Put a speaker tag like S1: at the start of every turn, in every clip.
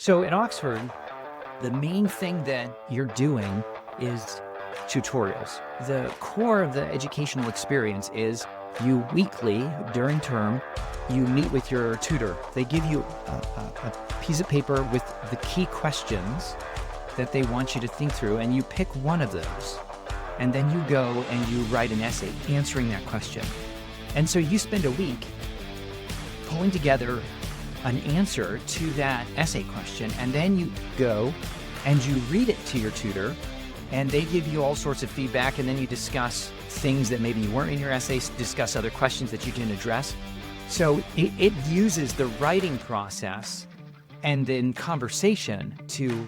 S1: So at Oxford, the main thing that you're doing is tutorials. The core of the educational experience is you weekly, during term, you meet with your tutor. They give you a piece of paper with the key questions that they want you to think through, and you pick one of those. And then you go and you write an essay answering that question. And so you spend a week pulling together an answer to that essay question, and then you go and you read it to your tutor, and they give you all sorts of feedback, and then you discuss things that maybe weren't in your essays, discuss other questions that you didn't address. So it uses the writing process and then conversation to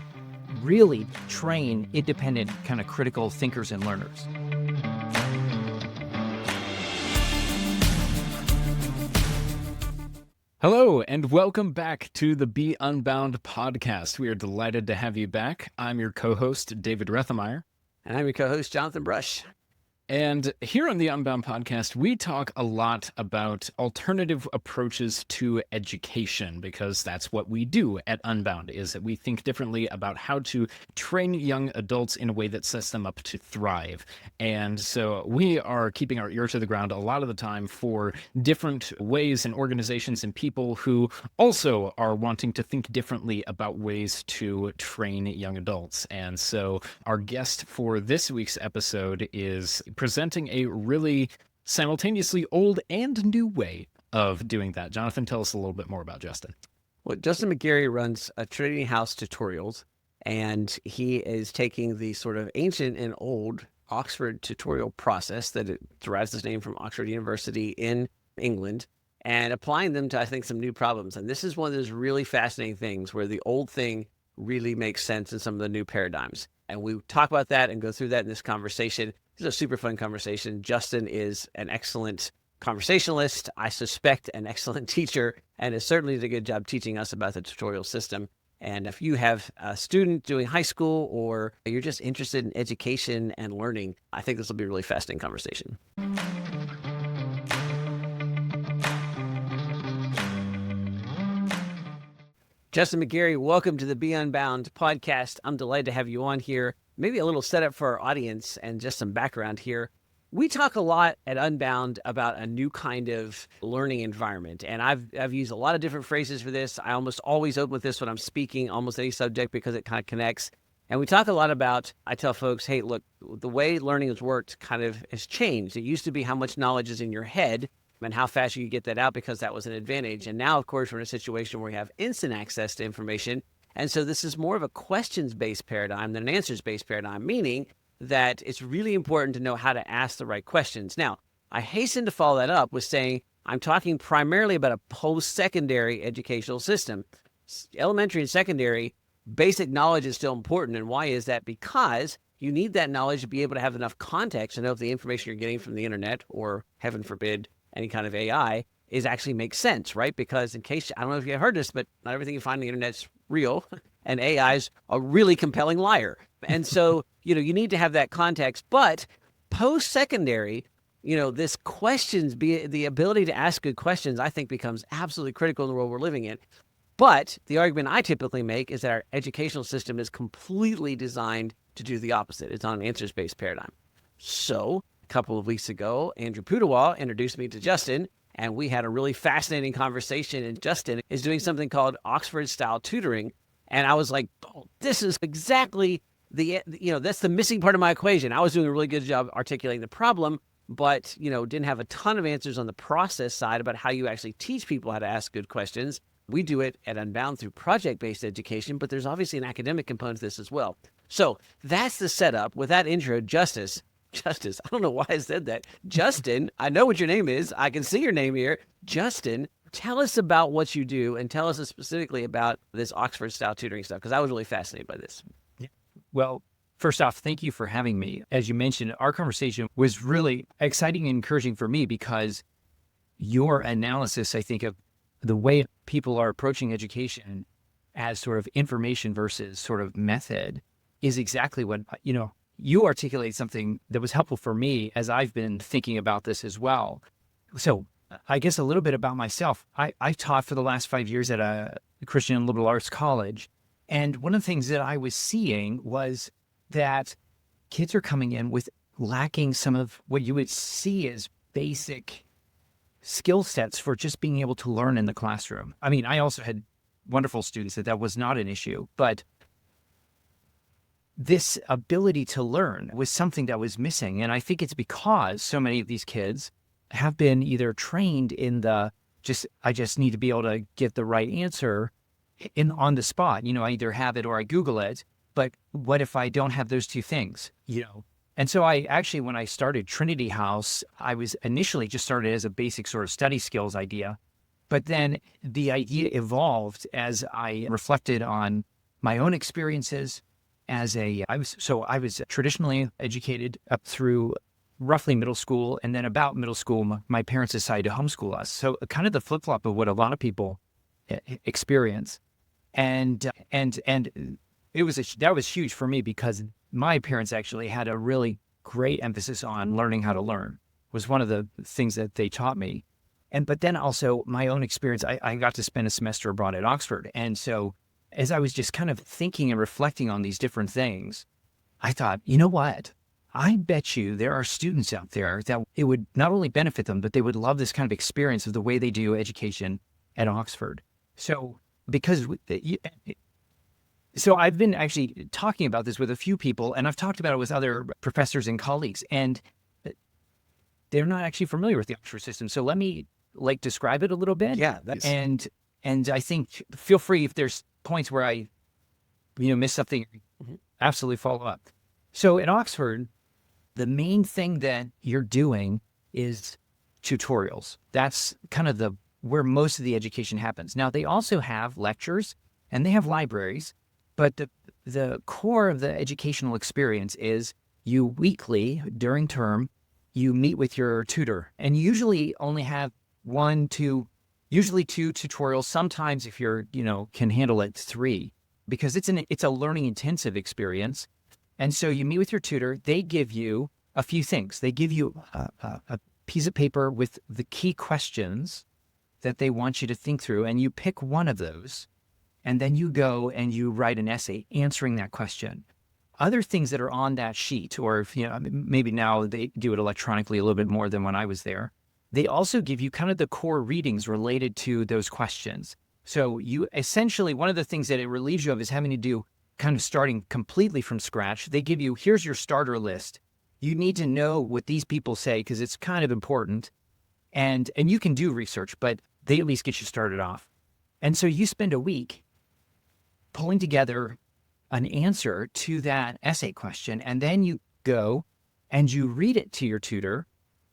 S1: really train independent kind of critical thinkers and learners.
S2: Hello, and welcome back to the Be Unbound podcast. We are delighted to have you back. I'm your co-host, David Rethemeyer.
S3: And I'm your co-host, Jonathan Brush.
S2: And here on the Unbound podcast, we talk a lot about alternative approaches to education, because that's what we do at Unbound, is that we think differently about how to train young adults in a way that sets them up to thrive. And so we are keeping our ear to the ground a lot of the time for different ways and organizations and people who also are wanting to think differently about ways to train young adults. And so our guest for this week's episode is presenting a really simultaneously old and new way of doing that. Jonathan, tell us a little bit more about Justin.
S3: Well, Justin McGarry runs a Trinity House Tutorials, and he is taking the sort of ancient and old Oxford tutorial process that it derives its name from Oxford University in England, and applying them to, I think, some new problems. And this is one of those really fascinating things where the old thing really makes sense in some of the new paradigms. And we talk about that and go through that in this conversation. This is a super fun conversation. Justin is an excellent conversationalist, I suspect an excellent teacher, and has certainly did a good job teaching us about the tutorial system. And if you have a student doing high school, or you're just interested in education and learning, I think this will be a really fascinating conversation. Justin McGarry, welcome to the Be Unbound podcast. I'm delighted to have you on here. Maybe a little setup for our audience and just some background here. We talk a lot at Unbound about a new kind of learning environment, and I've used a lot of different phrases for this. I almost always open with this when I'm speaking almost any subject because it kind of connects. And we talk a lot about, I tell folks, hey, look, the way learning has worked kind of has changed. It used to be how much knowledge is in your head and how fast you could get that out, because that was an advantage. And now, of course, we're in a situation where we have instant access to information. And so this is more of a questions-based paradigm than an answers-based paradigm, meaning that it's really important to know how to ask the right questions. Now, I hasten to follow that up with saying I'm talking primarily about a post-secondary educational system. Elementary and secondary, basic knowledge is still important. And why is that? Because you need that knowledge to be able to have enough context to know if the information you're getting from the internet, or heaven forbid, any kind of AI, is actually makes sense, right? Because in case, I don't know if you heard this, but not everything you find on the internet's real, and AI is a really compelling liar. And so, you need to have that context. But post-secondary, this questions, the ability to ask good questions, I think becomes absolutely critical in the world we're living in. But the argument I typically make is that our educational system is completely designed to do the opposite. It's on an answers-based paradigm. So a couple of weeks ago, Andrew Pudewa introduced me to Justin, and we had a really fascinating conversation. And Justin is doing something called Oxford-style tutoring. And I was like, oh, this is exactly that's the missing part of my equation. I was doing a really good job articulating the problem, but, didn't have a ton of answers on the process side about how you actually teach people how to ask good questions. We do it at Unbound through project-based education, but there's obviously an academic component to this as well. So that's the setup. With that intro, Justice, I don't know why I said that. Justin, I know what your name is. I can see your name here. Justin, tell us about what you do, and tell us specifically about this Oxford-style tutoring stuff, because I was really fascinated by this.
S1: Yeah. Well, first off, thank you for having me. As you mentioned, our conversation was really exciting and encouraging for me, because your analysis, I think, of the way people are approaching education as sort of information versus sort of method is exactly what, you articulate something that was helpful for me as I've been thinking about this as well. So I guess a little bit about myself. I've taught for the last 5 years at a Christian liberal arts college, And one of the things that I was seeing was that kids are coming in with lacking some of what you would see as basic skill sets for just being able to learn in the classroom. I mean, I also had wonderful students that was not an issue, but this ability to learn was something that was missing. And I think it's because so many of these kids have been either trained in I just need to be able to get the right answer on the spot. I either have it or I Google it, but what if I don't have those two things, And so I actually, when I started Trinity House, I was initially just started as a basic sort of study skills idea. But then the idea evolved as I reflected on my own experiences I was traditionally educated up through roughly middle school. And then about middle school, my parents decided to homeschool us. So kind of the flip-flop of what a lot of people experience. And that was huge for me because my parents actually had a really great emphasis on learning how to learn, was one of the things that they taught me. But then also my own experience, I got to spend a semester abroad at Oxford. And so as I was just kind of thinking and reflecting on these different things, I thought, you know what? I bet you there are students out there that it would not only benefit them, but they would love this kind of experience of the way they do education at Oxford. So I've been actually talking about this with a few people, and I've talked about it with other professors and colleagues, and they're not actually familiar with the Oxford system. So let me describe it a little bit.
S3: Yeah.
S1: And I think feel free if there's points where I, miss something, absolutely follow up. So at Oxford, the main thing that you're doing is tutorials. That's kind of where most of the education happens. Now, they also have lectures and they have libraries, but the core of the educational experience is you weekly during term, you meet with your tutor, and you usually only have usually two tutorials. Sometimes if you're, can handle it, 3, because it's a learning intensive experience. And so you meet with your tutor, they give you a few things. They give you a piece of paper with the key questions that they want you to think through, and you pick one of those, and then you go and you write an essay answering that question. Other things that are on that sheet, or if, maybe now they do it electronically a little bit more than when I was there, they also give you kind of the core readings related to those questions. So you essentially, one of the things that it relieves you of is having to do kind of starting completely from scratch. They give you, here's your starter list. You need to know what these people say because it's kind of important. And you can do research, but they at least get you started off. And so you spend a week pulling together an answer to that essay question, and then you go and you read it to your tutor,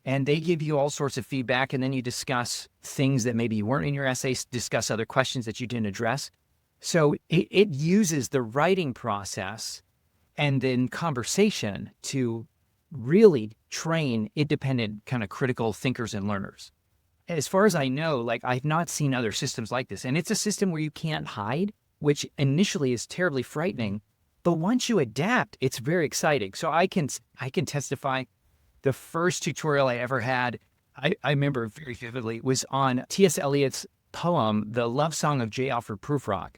S1: and they give you all sorts of feedback, and then you discuss things that maybe weren't in your essays, discuss other questions that you didn't address. So it uses the writing process and then conversation to really train independent kind of critical thinkers and learners. As far as I know, I've not seen other systems like this, and it's a system where you can't hide, which initially is terribly frightening. But once you adapt, it's very exciting. So I can testify. The first tutorial I ever had, I remember very vividly, was on T.S. Eliot's poem, The Love Song of J. Alfred Prufrock.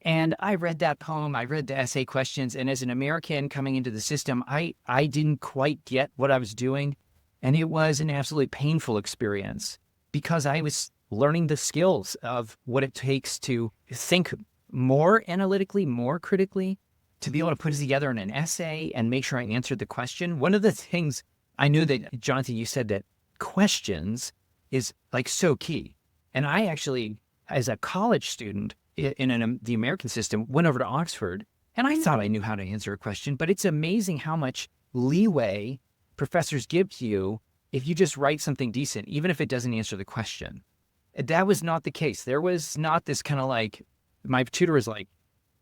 S1: And I read that poem, I read the essay questions, and as an American coming into the system, I didn't quite get what I was doing. And it was an absolutely painful experience because I was learning the skills of what it takes to think more analytically, more critically, to be able to put it together in an essay and make sure I answered the question. One of the things I knew that, Jonathan, you said that questions is so key. And I actually, as a college student in the American system, went over to Oxford, and I thought I knew how to answer a question, but it's amazing how much leeway professors give to you if you just write something decent, even if it doesn't answer the question. That was not the case. There was not this kind of my tutor was like,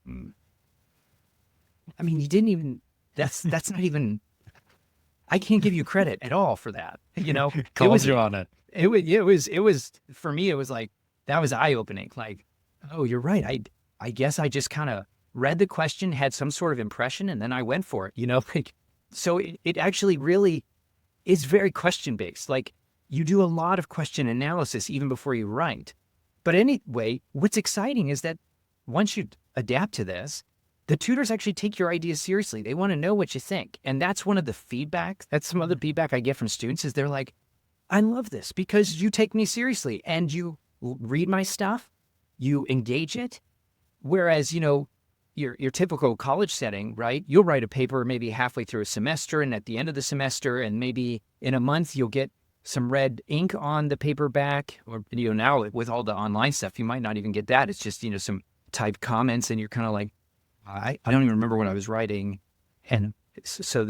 S1: I mean, you didn't even, that's not even, I can't give you credit at all for that.
S2: Calls you on it.
S1: It was, for me, it was that was eye-opening. Oh, you're right. I guess I just kind of read the question, had some sort of impression, and then I went for it, So it actually really is very question-based. You do a lot of question analysis even before you write. But anyway, what's exciting is that once you adapt to this, the tutors actually take your ideas seriously. They want to know what you think. And that's one of the feedback. That's some of the feedback I get from students is they're like, I love this because you take me seriously and you read my stuff, you engage it. Whereas, your typical college setting, right? You'll write a paper maybe halfway through a semester and at the end of the semester, and maybe in a month, you'll get some red ink on the paperback, or, now with all the online stuff, you might not even get that. It's just, some typed comments and you're kind of like, I don't even remember what I was writing. And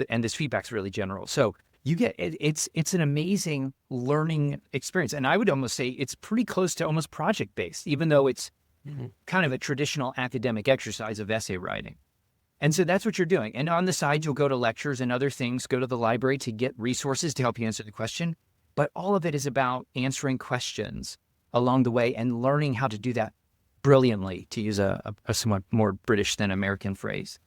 S1: and this feedback's really general. So you get, it's an amazing learning experience. And I would almost say it's pretty close to almost project-based, even though it's kind of a traditional academic exercise of essay writing. And so that's what you're doing. And on the side, you'll go to lectures and other things, go to the library to get resources to help you answer the question. But all of it is about answering questions along the way and learning how to do that brilliantly, to use a somewhat more British than American phrase.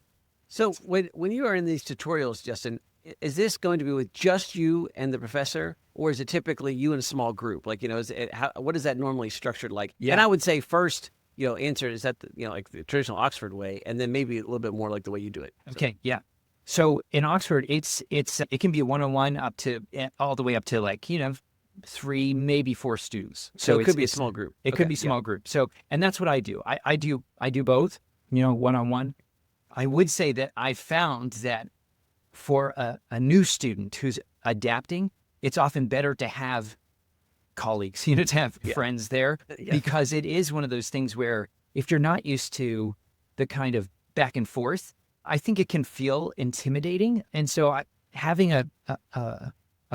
S3: So when you are in these tutorials, Justin, is this going to be with just you and the professor, or is it typically you in a small group? Like, what is that normally structured like?
S1: Yeah.
S3: And I would say first, answer is that like the traditional Oxford way, and then maybe a little bit more like the way you do it.
S1: Okay, yeah. So in Oxford, it can be a one-on-one up to all the way up to 3, maybe 4 students.
S3: So it could be a small group.
S1: It could be small group. So, and that's what I do. I do both. One-on-one. I would say that I found that for a new student who's adapting, it's often better to have colleagues, to have friends there, because it is one of those things where if you're not used to the kind of back and forth, I think it can feel intimidating. And so having a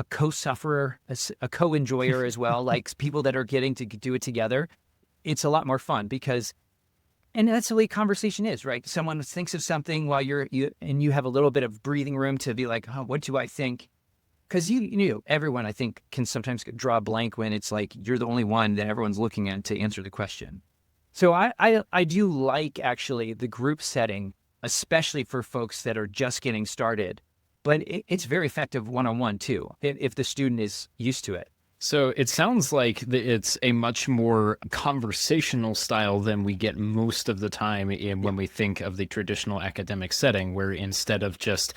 S1: co-sufferer, a co-enjoyer as well, like people that are getting to do it together, it's a lot more fun because, and that's the way conversation is, right? Someone thinks of something while you have a little bit of breathing room to be like, oh, what do I think? Because everyone, I think, can sometimes draw a blank when it's like you're the only one that everyone's looking at to answer the question. So I do like actually the group setting, especially for folks that are just getting started. But it's very effective one-on-one too, if the student is used to it.
S2: So it sounds like it's a much more conversational style than we get most of the time when we think of the traditional academic setting, where instead of just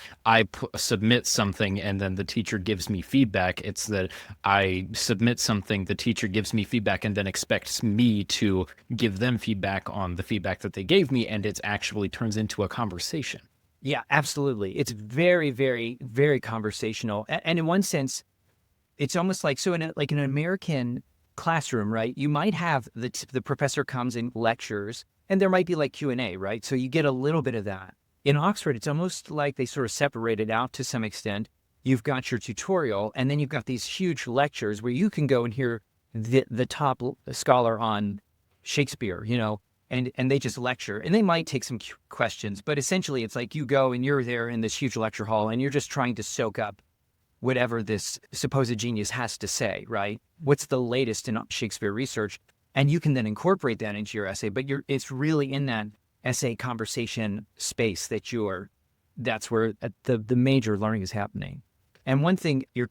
S2: submit something and then the teacher gives me feedback, it's that I submit something, the teacher gives me feedback, and then expects me to give them feedback on the feedback that they gave me, and it actually turns into a conversation.
S1: Yeah, absolutely. It's very, very, very conversational. And in one sense, it's almost like, so in an American classroom, right? You might have the professor comes and lectures, and there might be like Q&A, right? So you get a little bit of that. In Oxford, it's almost like they sort of separate it out to some extent. You've got your tutorial, and then you've got these huge lectures where you can go and hear the top scholar on Shakespeare, and they just lecture, and they might take some questions, but essentially it's like you go and you're there in this huge lecture hall, and you're just trying to soak up whatever this supposed genius has to say, right? What's the latest in Shakespeare research? And you can then incorporate that into your essay, but it's really in that essay conversation space that's where the major learning is happening. And one thing, your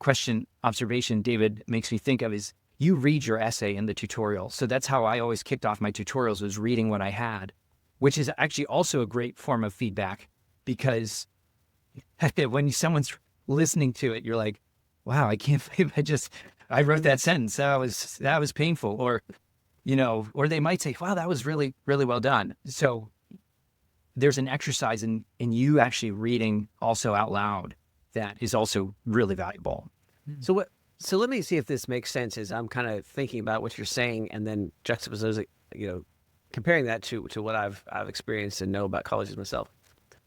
S1: observation, David, makes me think of is you read your essay in the tutorial. So that's how I always kicked off my tutorials, was reading what I had, which is actually also a great form of feedback, because when someone's listening to it, you're like, wow, I can't believe I wrote that sentence. That was painful. Or they might say, wow, that was really, really well done. So there's an exercise in you actually reading also out loud that is also really valuable.
S3: So let me see if this makes sense as I'm kind of thinking about what you're saying and then juxtaposing, comparing that to what I've experienced and know about colleges myself.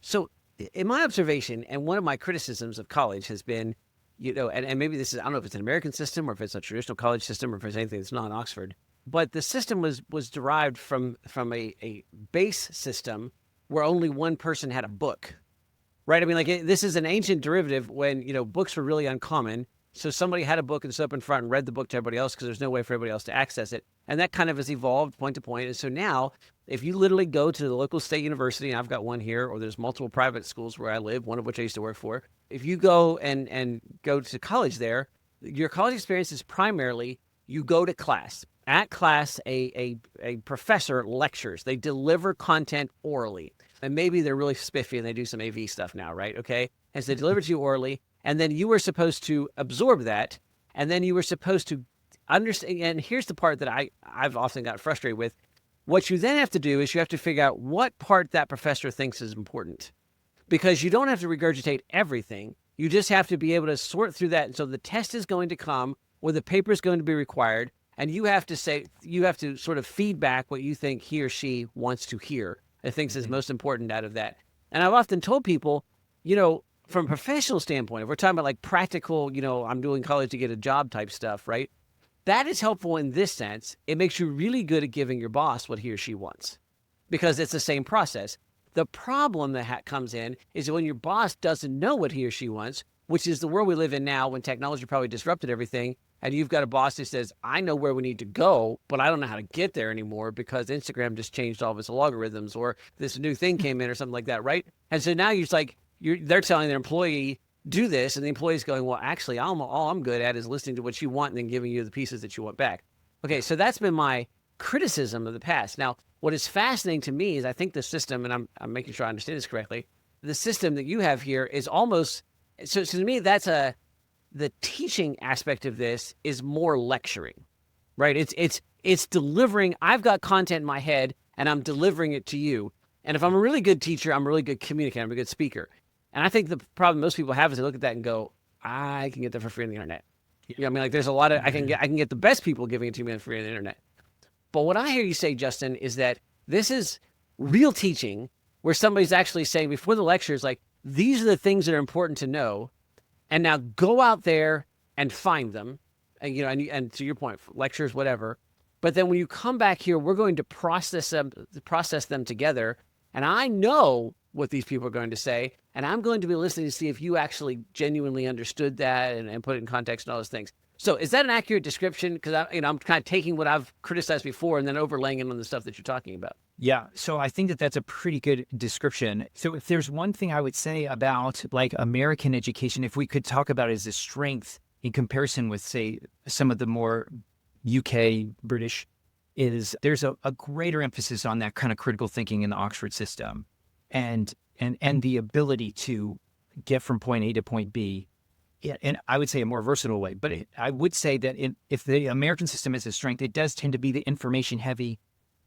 S3: So in my observation, and one of my criticisms of college has been, and maybe this is, I don't know if it's an American system or if it's a traditional college system or if it's anything that's not Oxford, but the system was derived from a base system where only one person had a book, right? I mean, like this is an ancient derivative when, books were really uncommon. So somebody had a book and stood up in front and read the book to everybody else because there's no way for everybody else to access it. And that kind of has evolved point to point. And so now, if you literally go to the local state university, and I've got one here, or there's multiple private schools where I live, one of which I used to work for. If you go and go to college there, your college experience is primarily you go to class. at class, a professor lectures. They deliver content orally. And maybe they're really spiffy and they do some AV stuff now, right? Okay. As they deliver to you orally, and then you were supposed to absorb that, and then you were supposed to understand. And here's the part that I've often got frustrated with. What you then have to do is you have to figure out what part that professor thinks is important, because you don't have to regurgitate everything. You just have to be able to sort through that. And so the test is going to come, or the paper is going to be required, and you have to sort of feedback what you think he or she wants to hear and thinks is most important out of that. And I've often told people, from a professional standpoint, if we're talking about like practical, I'm doing college to get a job type stuff, right? That is helpful in this sense. It makes you really good at giving your boss what he or she wants, because it's the same process. The problem that comes in is when your boss doesn't know what he or she wants, which is the world we live in now, when technology probably disrupted everything, and you've got a boss who says, I know where we need to go, but I don't know how to get there anymore because Instagram just changed all of its algorithms, or this new thing came in or something like that, right? And so now they're telling their employee, do this, and the employee's going, well, actually, all I'm good at is listening to what you want and then giving you the pieces that you want back. Okay, so that's been my criticism of the past. Now, what is fascinating to me is I think the system, and I'm making sure I understand this correctly, the system that you have here is almost, so to me, the teaching aspect of this is more lecturing, right? It's delivering. I've got content in my head and I'm delivering it to you. And if I'm a really good teacher, I'm a really good communicator, I'm a good speaker. And I think the problem most people have is they look at that and go, I can get that for free on the internet. There's a lot of, I can get the best people giving it to me for free on the internet. But what I hear you say, Justin, is that this is real teaching where somebody's actually saying before the lecture is like, these are the things that are important to know. And now go out there and find them. And, and to your point, lectures, whatever. But then when you come back here, we're going to process them together. And I know what these people are going to say. And I'm going to be listening to see if you actually genuinely understood that and put it in context and all those things. So is that an accurate description? Because I'm kind of taking what I've criticized before and then overlaying it on the stuff that you're talking about.
S1: Yeah. So I think that's a pretty good description. So if there's one thing I would say about like American education, if we could talk about it as a strength in comparison with, say, some of the more UK, British, is there's a greater emphasis on that kind of critical thinking in the Oxford system and the ability to get from point A to point B. And I would say a more versatile way, but I would say that if the American system is a strength, it does tend to be the information heavy.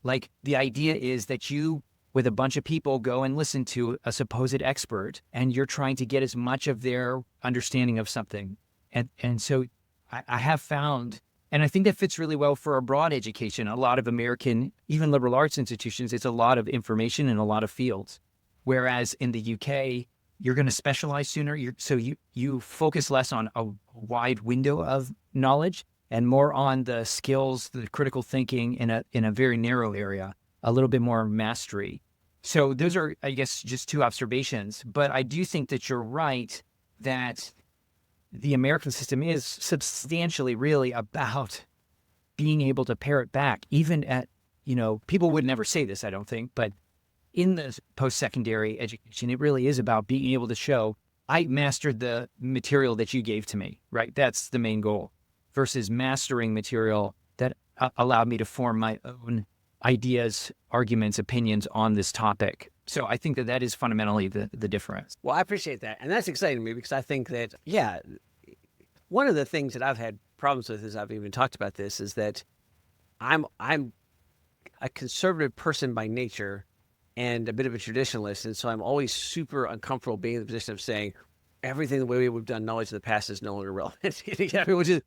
S1: Like the idea is that you, with a bunch of people, go and listen to a supposed expert, and you're trying to get as much of their understanding of something. And so I have found, and I think that fits really well for a broad education. A lot of American, even liberal arts institutions, it's a lot of information in a lot of fields. Whereas in the UK, you're going to specialize sooner. So you focus less on a wide window of knowledge and more on the skills, the critical thinking in a very narrow area, a little bit more mastery. So those are, I guess, just two observations. But I do think that you're right that the American system is substantially really about being able to pare it back, even at, people would never say this, I don't think, but in the post-secondary education, it really is about being able to show, I mastered the material that you gave to me, right? That's the main goal, versus mastering material that allowed me to form my own ideas, arguments, opinions on this topic. So I think that is fundamentally the difference.
S3: Well, I appreciate that. And that's exciting to me because I think that, one of the things that I've had problems with, as I've even talked about this, is that I'm a conservative person by nature and a bit of a traditionalist. And so I'm always super uncomfortable being in the position of saying everything the way we've done knowledge of the past is no longer relevant. Which is,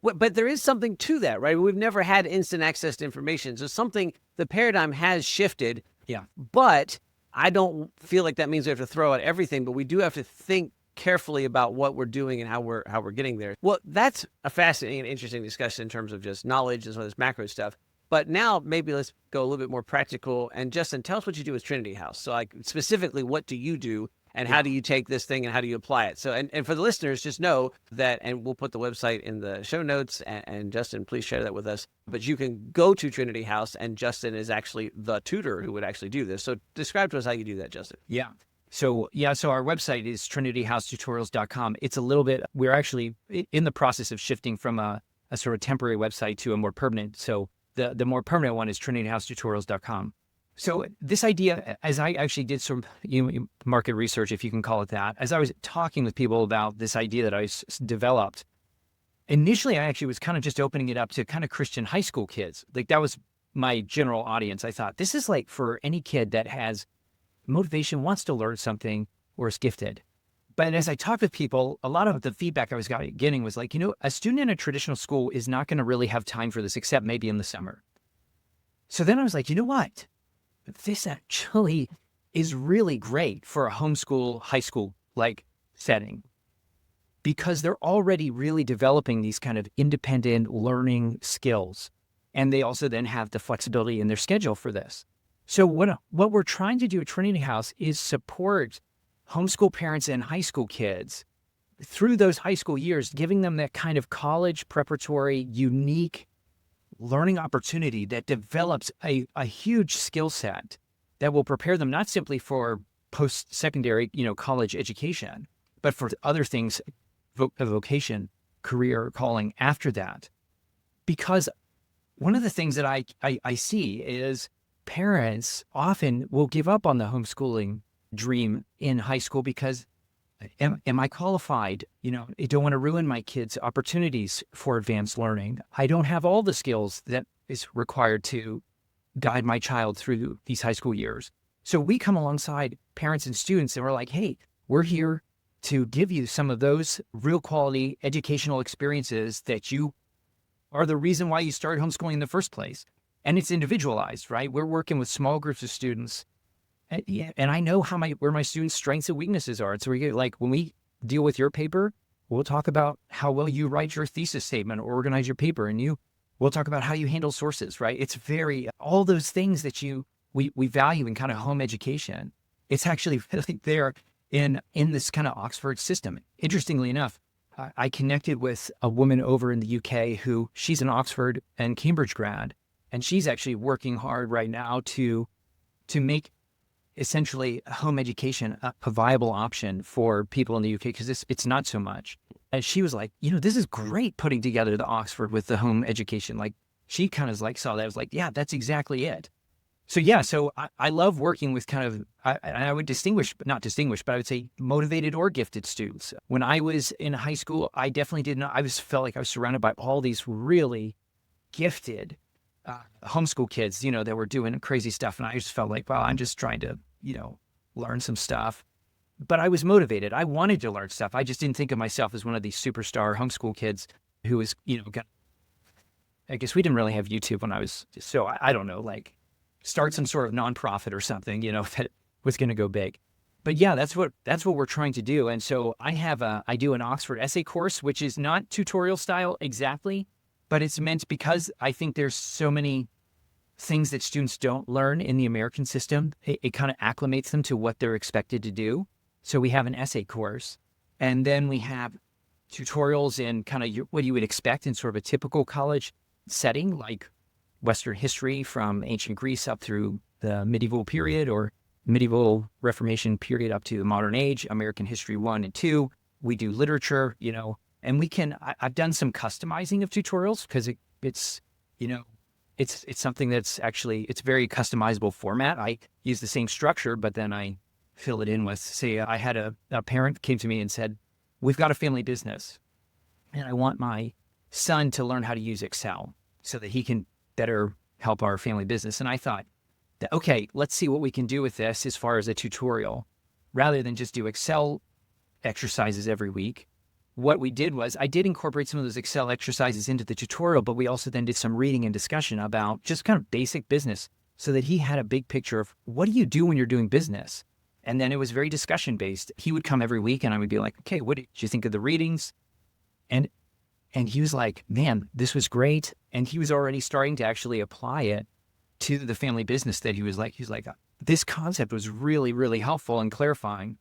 S3: but there is something to that, right? We've never had instant access to information. So the paradigm has shifted.
S1: Yeah.
S3: But I don't feel like that means we have to throw out everything, but we do have to think carefully about what we're doing and how we're getting there. Well, that's a fascinating and interesting discussion in terms of just knowledge and some of this macro stuff. But now maybe let's go a little bit more practical. And Justin, tell us what you do with Trinity House. So like specifically, what do you do and how do you take this thing and how do you apply it? So, and for the listeners, just know that, and we'll put the website in the show notes and Justin, please share that with us. But you can go to Trinity House and Justin is actually the tutor who would actually do this. So describe to us how you do that, Justin.
S1: Yeah. So our website is trinityhousetutorials.com. It's a little bit, we're actually in the process of shifting from a a sort of temporary website to a more permanent. So the more permanent one is TrinityHouseTutorials.com. So this idea, as I actually did some market research, if you can call it that, as I was talking with people about this idea that I developed, initially I actually was kind of just opening it up to kind of Christian high school kids. Like that was my general audience. I thought this is like for any kid that has motivation, wants to learn something, or is gifted. But as I talked with people, a lot of the feedback I was getting was like, a student in a traditional school is not going to really have time for this except maybe in the summer. So then I was like, you know what? This actually is really great for a homeschool, high school like setting, because they're already really developing these kind of independent learning skills. And they also then have the flexibility in their schedule for this. So what we're trying to do at Trinity House is support homeschool parents and high school kids through those high school years, giving them that kind of college preparatory, unique learning opportunity that develops a huge skill set that will prepare them not simply for post-secondary, college education, but for other things, vocation, career, calling after that. Because one of the things that I see is parents often will give up on the homeschooling dream in high school because am I qualified? I don't want to ruin my kids' opportunities for advanced learning. I don't have all the skills that is required to guide my child through these high school years. So we come alongside parents and students and we're like, hey, we're here to give you some of those real quality educational experiences that you are the reason why you started homeschooling in the first place. And it's individualized, right? We're working with small groups of students. And I know where my students' strengths and weaknesses are. And so we get like, when we deal with your paper, we'll talk about how well you write your thesis statement or organize your paper. And we'll talk about how you handle sources, right? It's all those things that we value in kind of home education. It's actually really there in this kind of Oxford system. Interestingly enough, I connected with a woman over in the UK who she's an Oxford and Cambridge grad. And she's actually working hard right now to make essentially home education a viable option for people in the UK, because it's not so much. And she was like, this is great putting together the Oxford with the home education. Like she kind of like saw that. I was like, yeah, that's exactly it. So yeah, so I love working with kind of, I would but I would say motivated or gifted students. When I was in high school, I definitely felt like I was surrounded by all these really gifted homeschool kids, that were doing crazy stuff. And I just felt like, well, I'm just trying to, learn some stuff. But I was motivated. I wanted to learn stuff. I just didn't think of myself as one of these superstar homeschool kids who was, I guess we didn't really have YouTube when I was, so I don't know, like start some sort of nonprofit or something, that was going to go big. But yeah, that's what we're trying to do. And so I do an Oxford essay course, which is not tutorial style exactly, but it's meant because I think there's so many things that students don't learn in the American system. It kind of acclimates them to what they're expected to do. So we have an essay course, and then we have tutorials in kind of what you would expect in sort of a typical college setting, like Western history from ancient Greece up through the medieval period or medieval Reformation period up to the modern age, American history 1 and 2. We do literature, and I've done some customizing of tutorials because it's something that's actually, it's very customizable format. I use the same structure, but then I fill it in with, say, I had a parent came to me and said, we've got a family business and I want my son to learn how to use Excel so that he can better help our family business. And I thought that, okay, let's see what we can do with this as far as a tutorial, rather than just do Excel exercises every week. What we did was I did incorporate some of those Excel exercises into the tutorial, but we also then did some reading and discussion about just kind of basic business so that he had a big picture of what do you do when you're doing business? And then it was very discussion based. He would come every week and I would be like, okay, what did you think of the readings? And he was like, man, this was great. And he was already starting to actually apply it to the family business that he was like, this concept was really, really helpful and clarifying.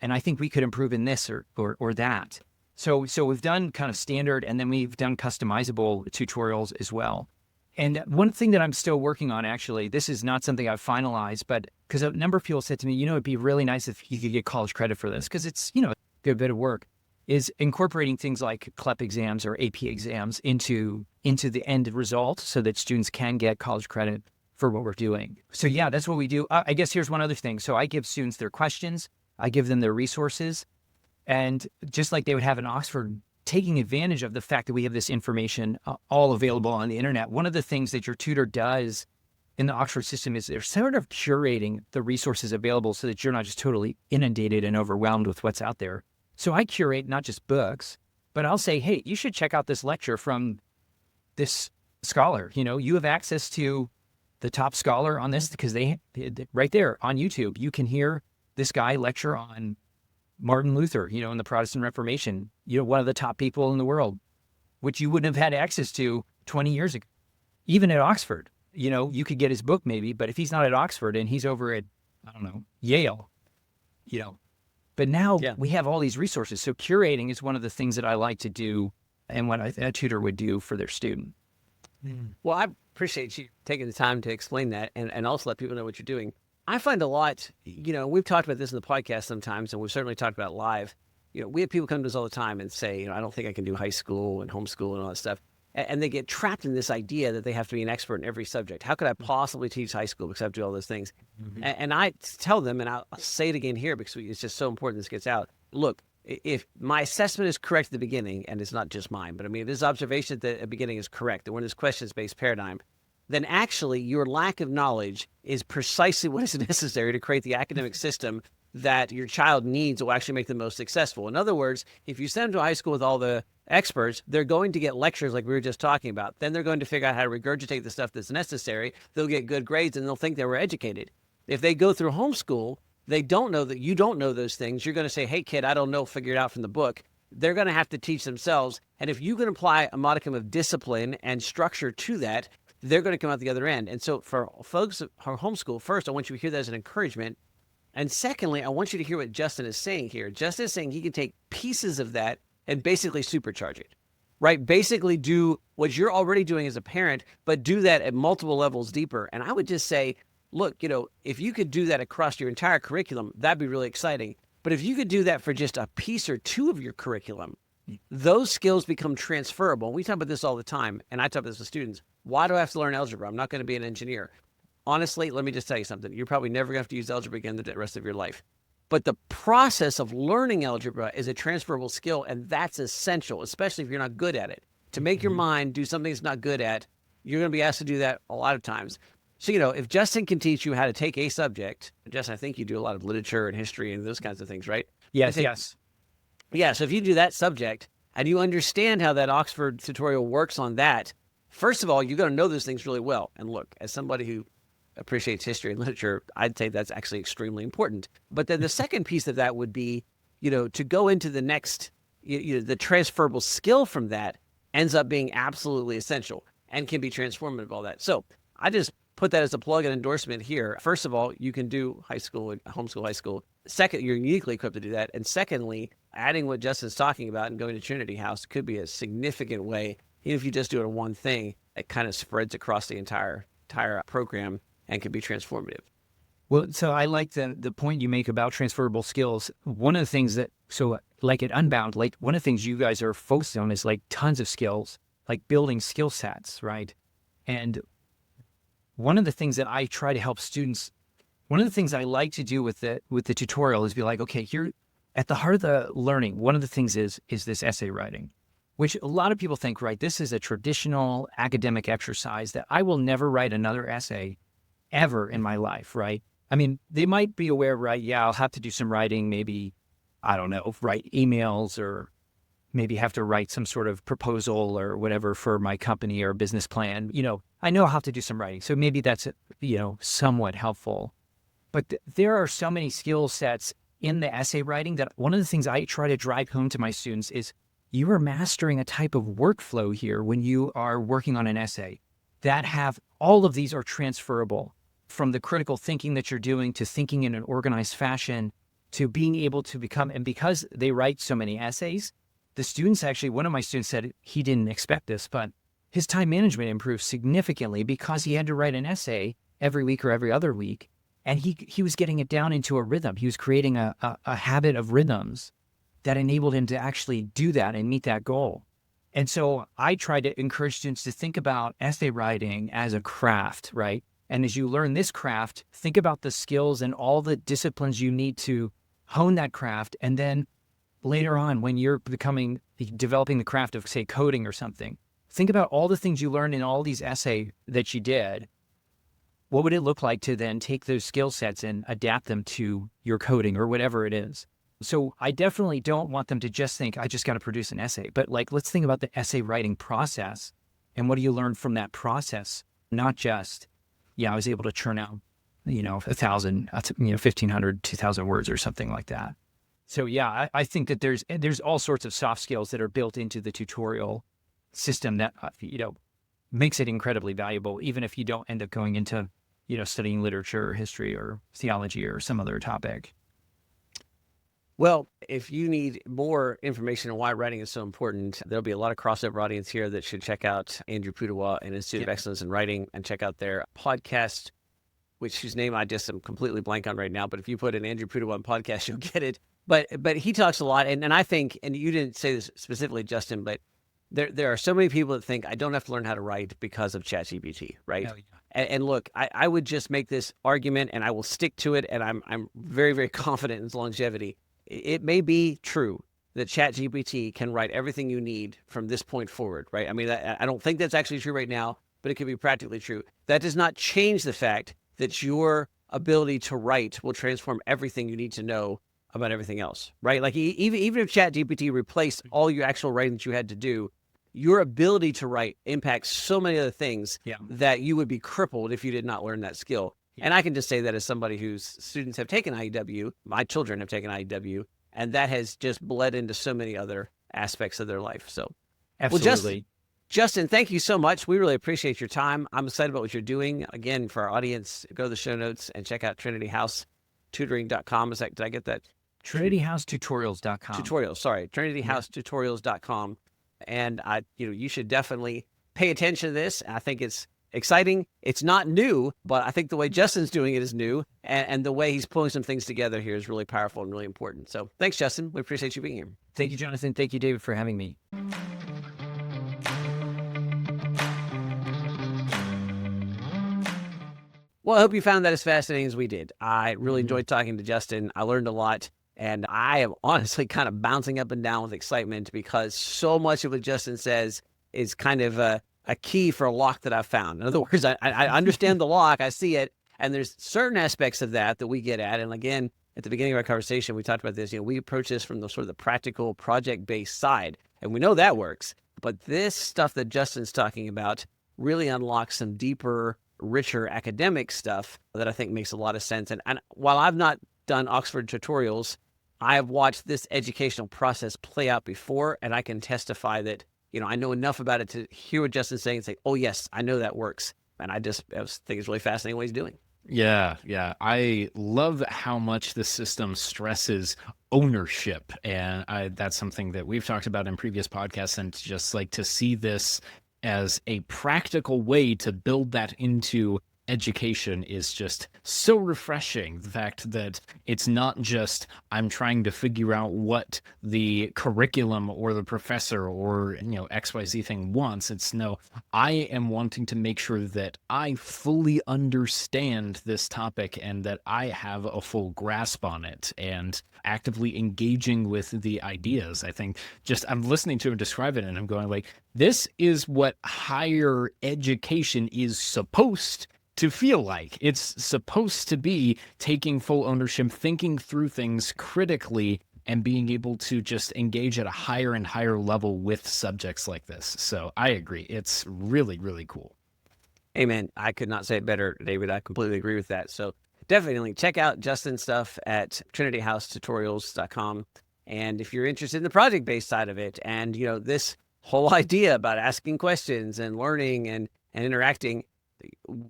S1: And I think we could improve in this or that. So we've done kind of standard, and then we've done customizable tutorials as well. And one thing that I'm still working on, actually, this is not something I've finalized, but because a number of people said to me, it'd be really nice if you could get college credit for this, because it's, a good bit of work. is incorporating things like CLEP exams or AP exams into the end result so that students can get college credit for what we're doing. So yeah, that's what we do. I guess here's one other thing. So I give students their questions, I give them their resources, and just like they would have in Oxford, taking advantage of the fact that we have this information all available on the internet. One of the things that your tutor does in the Oxford system is they're sort of curating the resources available so that you're not just totally inundated and overwhelmed with what's out there. So I curate not just books, but I'll say, hey, you should check out this lecture from this scholar. You have access to the top scholar on this because they right there on YouTube, you can hear this guy lecture on Martin Luther, in the Protestant Reformation, one of the top people in the world, which you wouldn't have had access to 20 years ago. Even at Oxford, you could get his book maybe, but if he's not at Oxford and he's over at, I don't know, Yale, but now we have all these resources. So curating is one of the things that I like to do and what a tutor would do for their student.
S3: Well, I appreciate you taking the time to explain that and also let people know what you're doing. I find a lot, we've talked about this in the podcast sometimes, and we've certainly talked about it live. We have people come to us all the time and say, I don't think I can do high school and homeschool and all that stuff. And they get trapped in this idea that they have to be an expert in every subject. How could I possibly teach high school because I have to do all those things? Mm-hmm. And I tell them, and I'll say it again here because it's just so important this gets out. Look, if my assessment is correct at the beginning, and it's not just mine, but I mean, this observation at the beginning is correct, and we're in this questions-based paradigm, then actually your lack of knowledge is precisely what is necessary to create the academic system that your child needs will actually make them most successful. In other words, if you send them to high school with all the experts, they're going to get lectures like we were just talking about. Then they're going to figure out how to regurgitate the stuff that's necessary. They'll get good grades and they'll think they were educated. If they go through homeschool, they don't know that you don't know those things. You're going to say, hey, kid, I don't know, figure it out from the book. They're going to have to teach themselves. And if you can apply a modicum of discipline and structure to that, they're going to come out the other end. And so for folks who are homeschool, first, I want you to hear that as an encouragement. And secondly, I want you to hear what Justin is saying here. Justin is saying he can take pieces of that and basically supercharge it, right? Basically do what you're already doing as a parent, but do that at multiple levels deeper. And I would just say, look, if you could do that across your entire curriculum, that'd be really exciting. But if you could do that for just a piece or two of your curriculum, those skills become transferable. And we talk about this all the time, and I talk about this with students. Why do I have to learn algebra? I'm not going to be an engineer. Honestly, let me just tell you something. You're probably never going to have to use algebra again the rest of your life. But the process of learning algebra is a transferable skill, and that's essential, especially if you're not good at it. To make your mind do something it's not good at, you're going to be asked to do that a lot of times. So, if Justin can teach you how to take a subject, Justin, I think you do a lot of literature and history and those kinds of things, right?
S1: Yes.
S3: Yeah, so if you do that subject and you understand how that Oxford tutorial works on that, first of all, you're going to know those things really well. And look, as somebody who appreciates history and literature, I'd say that's actually extremely important. But then the second piece of that would be, to go into the next, the transferable skill from that ends up being absolutely essential and can be transformative of all that. So I just put that as a plug and endorsement here. First of all, you can do high school and homeschool high school. Second, you're uniquely equipped to do that. And secondly, adding what Justin's talking about and going to Trinity House could be a significant way, even if you just do it on one thing, it kind of spreads across the entire program and can be transformative.
S1: Well, so I like the point you make about transferable skills. One of the things that, like at Unbound, like one of the things you guys are focused on is like tons of skills, like building skill sets, right? And one of the things that I try to help students, one of the things I like to do with the tutorial is be like, okay, here at the heart of the learning, one of the things is this essay writing, which a lot of people think, right, this is a traditional academic exercise that I will never write another essay ever in my life, right? I mean, they might be aware, right? Yeah, I'll have to do some writing, maybe, I don't know, write emails or maybe have to write some sort of proposal or whatever for my company or business plan. I know I'll have to do some writing. So maybe that's, somewhat helpful. But there are so many skill sets in the essay writing that one of the things I try to drive home to my students is you are mastering a type of workflow here when you are working on an essay that have all of these are transferable from the critical thinking that you're doing to thinking in an organized fashion to being able to become, and because they write so many essays, the students actually, one of my students said he didn't expect this, but his time management improved significantly because he had to write an essay every week or every other week. And he was getting it down into a rhythm. He was creating a habit of rhythms that enabled him to actually do that and meet that goal. And so I try to encourage students to think about essay writing as a craft, right? And as you learn this craft, think about the skills and all the disciplines you need to hone that craft. And then later on, when you're developing the craft of, say, coding or something, think about all the things you learned in all these essays that you did. What would it look like to then take those skill sets and adapt them to your coding or whatever it is? So I definitely don't want them to just think, I just got to produce an essay. But like, let's think about the essay writing process and what do you learn from that process? Not just, I was able to churn out, 1,000, 1,500, 2,000 words or something like that. So I think that there's all sorts of soft skills that are built into the tutorial system that, makes it incredibly valuable, even if you don't end up going into, studying literature or history or theology or some other topic.
S3: Well, if you need more information on why writing is so important, there'll be a lot of crossover audience here that should check out Andrew Pudewa and Institute of Excellence in Writing and check out their podcast, whose name I just am completely blank on right now. But if you put in Andrew Pudewa podcast, you'll get it. But he talks a lot. And I think, and you didn't say this specifically, Justin, but there are so many people that think I don't have to learn how to write because of ChatGPT, right?
S1: Oh, yeah.
S3: And look, I would just make this argument and I will stick to it. And I'm very, very confident in its longevity. It may be true that ChatGPT can write everything you need from this point forward, right? I mean, I don't think that's actually true right now, but it could be practically true. That does not change the fact that your ability to write will transform everything you need to know about everything else, right? Like even if ChatGPT replaced all your actual writing that you had to do, your ability to write impacts so many other things that you would be crippled if you did not learn that skill. And I can just say that as somebody whose students have taken IEW, my children have taken IEW, and that has just bled into so many other aspects of their life. So,
S1: Absolutely.
S3: Well, Justin, thank you so much. We really appreciate your time. I'm excited about what you're doing. Again, for our audience, go to the show notes and check out TrinityHouseTutoring.com. Did I get that?
S1: TrinityHouseTutorials.com.
S3: TrinityHouseTutorials.com. And you should definitely pay attention to this. I think it's exciting. It's not new, but I think the way Justin's doing it is new. And the way he's pulling some things together here is really powerful and really important. So thanks, Justin. We appreciate you being here.
S1: Thank you, Jonathan. Thank you, David, for having me.
S3: Well, I hope you found that as fascinating as we did. I really enjoyed talking to Justin. I learned a lot. And I am honestly kind of bouncing up and down with excitement because so much of what Justin says is kind of a key for a lock that I've found. In other words, I understand the lock, I see it, and there's certain aspects of that we get at. And again, at the beginning of our conversation, we talked about this. We approach this from the sort of the practical project-based side, and we know that works. But this stuff that Justin's talking about really unlocks some deeper, richer academic stuff that I think makes a lot of sense. And while I've not done Oxford tutorials, I have watched this educational process play out before, and I can testify that, I know enough about it to hear what Justin's saying and say, oh, yes, I know that works. And I think it's really fascinating what he's doing.
S2: Yeah. I love how much the system stresses ownership. And that's something that we've talked about in previous podcasts. And just like to see this as a practical way to build that into education is just so refreshing. The fact that it's not just I'm trying to figure out what the curriculum or the professor or XYZ thing wants. It's no, I am wanting to make sure that I fully understand this topic and that I have a full grasp on it and actively engaging with the ideas. I think I'm listening to him describe it and I'm going like, this is what higher education is supposed to feel like. It's supposed to be taking full ownership, thinking through things critically, and being able to just engage at a higher and higher level with subjects like this. So I agree. It's really, really cool.
S3: Amen. I could not say it better, David. I completely agree with that. So definitely check out Justin's stuff at TrinityHouseTutorials.com. And if you're interested in the project-based side of it and, this whole idea about asking questions and learning and interacting,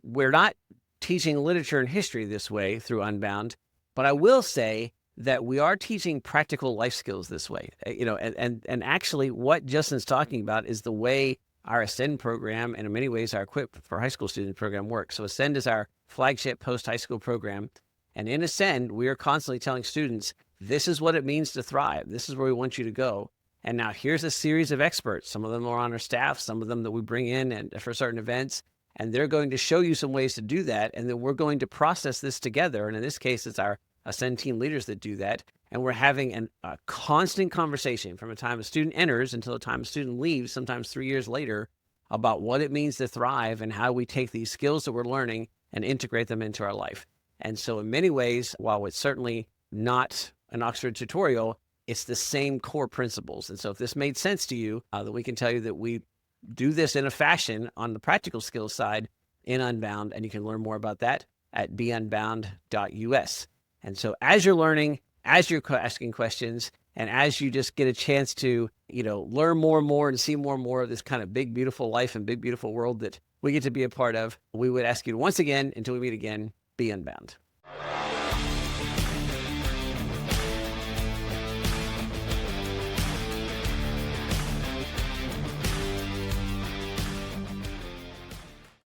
S3: we're not teaching literature and history this way through Unbound, but I will say that we are teaching practical life skills this way. And actually what Justin's talking about is the way our Ascend program and in many ways our Equip for High School Students program works. So Ascend is our flagship post-high school program. And in Ascend, we are constantly telling students, this is what it means to thrive. This is where we want you to go. And now here's a series of experts. Some of them are on our staff, some of them that we bring in and for certain events, and they're going to show you some ways to do that. And then we're going to process this together. And in this case, it's our Ascend team leaders that do that. And we're having a constant conversation from the time a student enters until the time a student leaves, sometimes 3 years later, about what it means to thrive and how we take these skills that we're learning and integrate them into our life. And so in many ways, while it's certainly not an Oxford tutorial, it's the same core principles. And so if this made sense to you, then we can tell you that we do this in a fashion on the practical skills side in Unbound, and you can learn more about that at beunbound.us. And so as you're learning, as you're asking questions, and as you just get a chance to, learn more and more and see more and more of this kind of big, beautiful life and big, beautiful world that we get to be a part of, we would ask you to once again, until we meet again, be unbound.